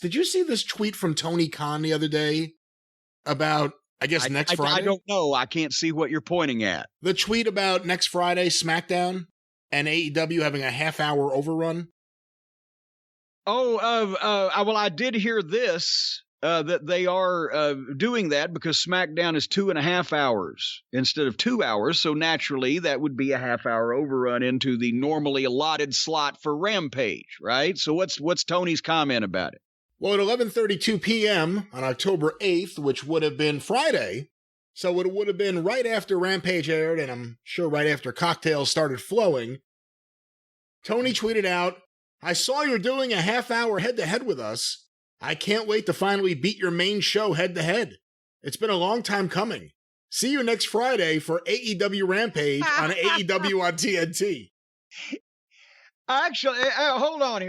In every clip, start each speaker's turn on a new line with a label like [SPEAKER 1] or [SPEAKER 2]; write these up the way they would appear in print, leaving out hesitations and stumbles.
[SPEAKER 1] did you see this tweet from Tony Khan the other day about, I guess, next Friday?
[SPEAKER 2] I don't know. I can't see what you're pointing at.
[SPEAKER 1] The tweet about next Friday, Smackdown, and AEW having a half-hour overrun?
[SPEAKER 2] Well, I did hear this, that they are doing that because SmackDown is 2.5 hours instead of 2 hours. So naturally, that would be a half-hour overrun into the normally allotted slot for Rampage, right? So what's Tony's comment about it?
[SPEAKER 1] Well, at 11:32 p.m. on October 8th, which would have been Friday, so it would have been right after Rampage aired, and I'm sure right after cocktails started flowing, Tony tweeted out, "I saw you're doing a half-hour head-to-head with us. I can't wait to finally beat your main show head-to-head. It's been a long time coming. See you next Friday for AEW Rampage on AEW on TNT."
[SPEAKER 2] Actually, hold on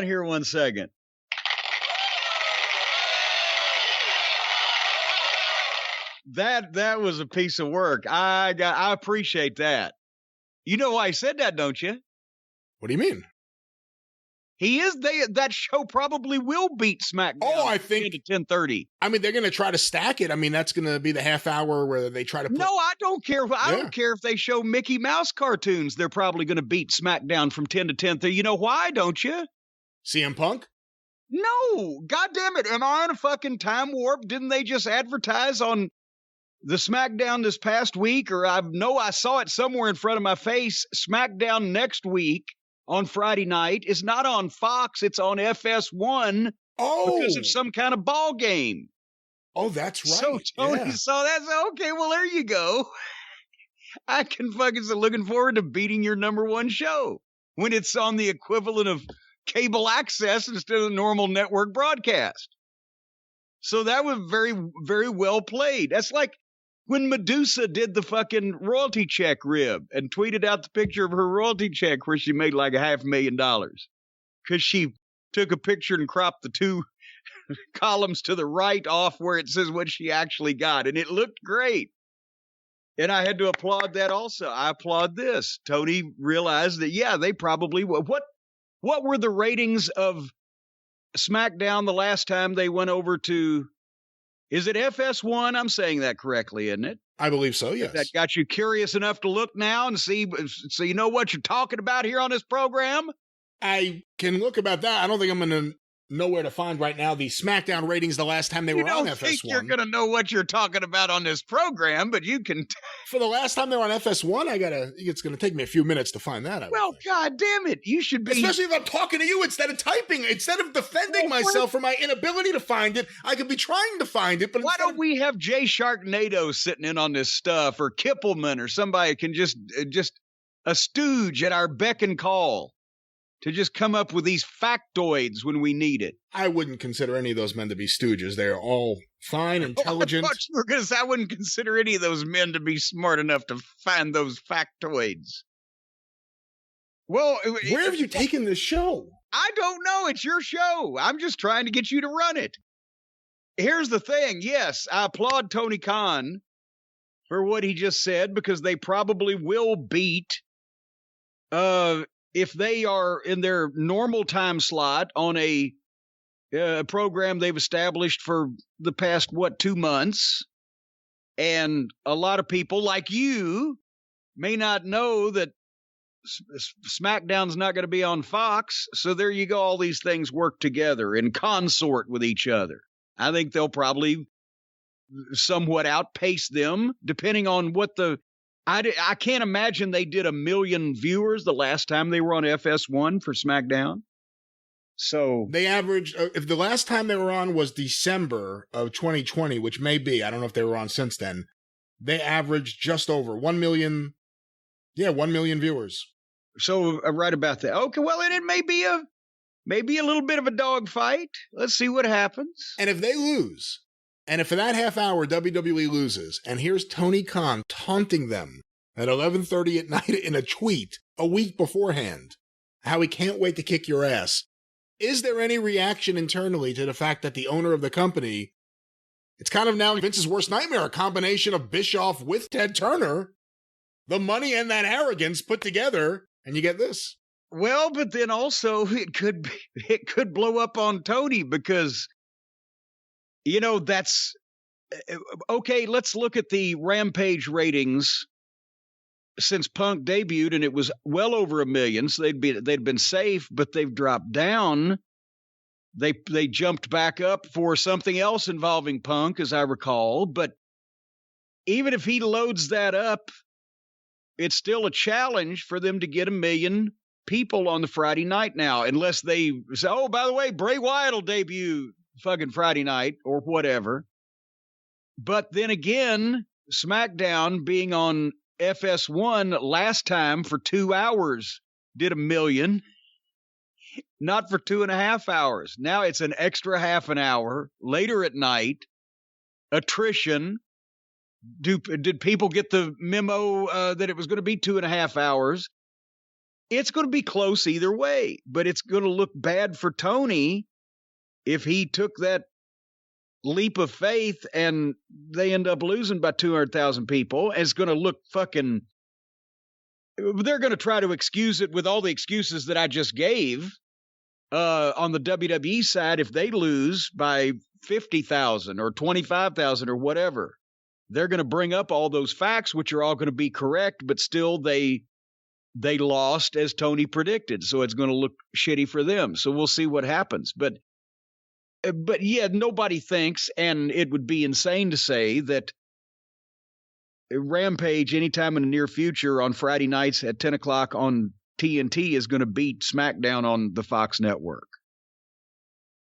[SPEAKER 2] here 1 second. That was a piece of work. I appreciate that. You know why I said that, don't you?
[SPEAKER 1] What do you mean?
[SPEAKER 2] That show probably will beat SmackDown.
[SPEAKER 1] Oh, I think
[SPEAKER 2] 10:30.
[SPEAKER 1] I mean, they're going to try to stack it. I mean, that's going to be the half hour where they try to put...
[SPEAKER 2] No, I don't care. I don't care if they show Mickey Mouse cartoons. They're probably going to beat SmackDown from 10 to 10:30. You know why, don't you?
[SPEAKER 1] CM Punk?
[SPEAKER 2] No. God damn it. Am I on a fucking time warp? Didn't they just advertise on the SmackDown this past week? Or I saw it somewhere in front of my face. SmackDown next week on Friday night is not on Fox. It's on FS1 because of some kind of ball game.
[SPEAKER 1] Oh, that's right.
[SPEAKER 2] So Tony saw that. So, okay, well, there you go. I can fucking looking forward to beating your number one show when it's on the equivalent of cable access instead of the normal network broadcast. So that was very, very well played. That's like when Medusa did the fucking royalty check rib and tweeted out the picture of her royalty check where she made like $500,000 because she took a picture and cropped the two columns to the right off where it says what she actually got. And it looked great. And I had to applaud that also. I applaud this. Tony realized that, yeah, they probably, what were the ratings of SmackDown the last time they went over to, is it FS1? I'm saying that correctly, isn't it?
[SPEAKER 1] I believe so, yes.
[SPEAKER 2] That got you curious enough to look now and see, so you know what you're talking about here on this program?
[SPEAKER 1] I can look about that. I don't think I'm going to know where to find right now the SmackDown ratings the last time they were on FS1.
[SPEAKER 2] You don't think you're going to know what you're talking about on this program, but you can...
[SPEAKER 1] For the last time they were on FS1, it's going to take me a few minutes to find that out.
[SPEAKER 2] Well, God damn it. You should be...
[SPEAKER 1] Especially if I'm talking to you instead of typing. Instead of defending myself for my inability to find it, I could be trying to find it, but
[SPEAKER 2] why don't we have Jay Sharknado sitting in on this stuff, or Kippelman, or somebody can just a stooge at our beck and call to just come up with these factoids when we need it.
[SPEAKER 1] I wouldn't consider any of those men to be stooges. They're all fine, intelligent.
[SPEAKER 2] I thought you were going to say I wouldn't consider any of those men to be smart enough to find those factoids. Well,
[SPEAKER 1] where have you taken this show?
[SPEAKER 2] I don't know. It's your show. I'm just trying to get you to run it. Here's the thing. Yes, I applaud Tony Khan for what he just said, because they probably will beat, if they are in their normal time slot on a program they've established for the past, 2 months. And a lot of people like you may not know that SmackDown's not going to be on Fox. So there you go. All these things work together in consort with each other. I think they'll probably somewhat outpace them, depending on what I can't imagine they did 1 million viewers the last time they were on FS1 for SmackDown. So
[SPEAKER 1] they averaged, if the last time they were on was December of 2020, which may be, I don't know if they were on since then, they averaged just over 1 million. Yeah, 1 million viewers.
[SPEAKER 2] So right about that. Okay, well, and it may be a little bit of a dogfight. Let's see what happens.
[SPEAKER 1] And if they lose, and if for that half hour WWE loses, and here's Tony Khan taunting them at 11:30 at night in a tweet a week beforehand, how he can't wait to kick your ass, is there any reaction internally to the fact that the owner of the company, it's kind of now Vince's worst nightmare, a combination of Bischoff with Ted Turner, the money and that arrogance put together, and you get this?
[SPEAKER 2] Well, but then also it could blow up on Tony because, that's okay. Let's look at the Rampage ratings since Punk debuted, and it was well over 1 million. So they'd been safe, but they've dropped down. They jumped back up for something else involving Punk, as I recall. But even if he loads that up, it's still a challenge for them to get 1 million people on the Friday night now, unless they say, oh, by the way, Bray Wyatt will debut fucking Friday night or whatever. But then again, SmackDown being on FS1 last time for 2 hours did 1 million. Not for 2.5 hours. Now it's an extra half an hour later at night. Attrition. Did people get the memo that it was going to be 2.5 hours? It's going to be close either way, but it's going to look bad for Tony if he took that leap of faith and they end up losing by 200,000 people. And it's going to look fucking. They're going to try to excuse it with all the excuses that I just gave. On the WWE side, if they lose by 50,000 or 25,000 or whatever, they're going to bring up all those facts, which are all going to be correct, but still they lost as Tony predicted. So it's going to look shitty for them. So we'll see what happens. But yeah, nobody thinks, and it would be insane to say that Rampage anytime in the near future on Friday nights at 10 o'clock on TNT is going to beat SmackDown on the Fox network.